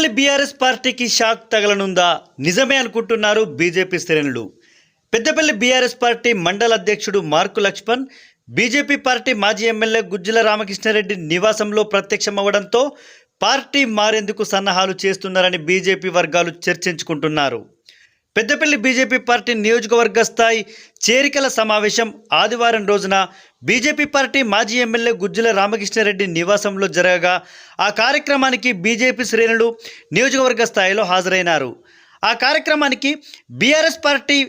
Peddapalli BRS పార్టీకి shock తగలనుందా? నిజమే అనుకుంటున్నారు బీజేపీ శ్రేణులు. పెద్దపల్లి బీఆర్ఎస్ పార్టీ మండల అధ్యక్షుడు మార్కు లక్ష్మణ్ బీజేపీ పార్టీ మాజీ ఎమ్మెల్యే గుజ్జల రామకృష్ణారెడ్డి నివాసంలో ప్రత్యక్షమవడంతో పార్టీ మారేందుకు సన్నాహాలు చేస్తున్నారని బీజేపీ వర్గాలు చర్చించుకుంటున్నారు. పెద్దపల్లి బీజేపీ పార్టీ నియోజకవర్గ స్థాయి చేరికల సమావేశం ఆదివారం రోజున బీజేపీ పార్టీ మాజీ ఎమ్మెల్యే గుజ్జల రామకృష్ణారెడ్డి నివాసంలో జరగగా ఆ కార్యక్రమానికి బీజేపీ శ్రేణులు నియోజకవర్గ స్థాయిలో హాజరైనారు. ఆ కార్యక్రమానికి బీఆర్ఎస్ పార్టీ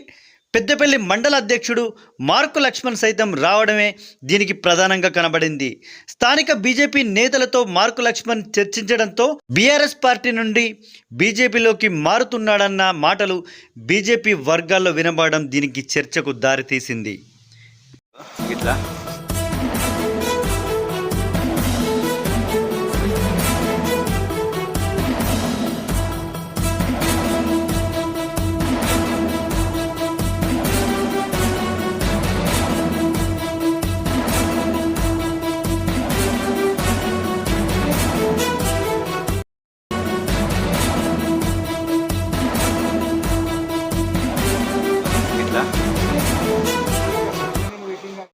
పెద్దపల్లి మండల అధ్యక్షుడు మార్కు లక్ష్మణ్ సైతం రావడమే దీనికి ప్రధానంగా కనబడింది. స్థానిక బీజేపీ నేతలతో మార్కు లక్ష్మణ్ చర్చించడంతో బీఆర్ఎస్ పార్టీ నుండి బీజేపీలోకి మారుతున్నాడన్న మాటలు బీజేపీ వర్గాల్లో వినబడడం దీనికి చర్చకు దారితీసింది.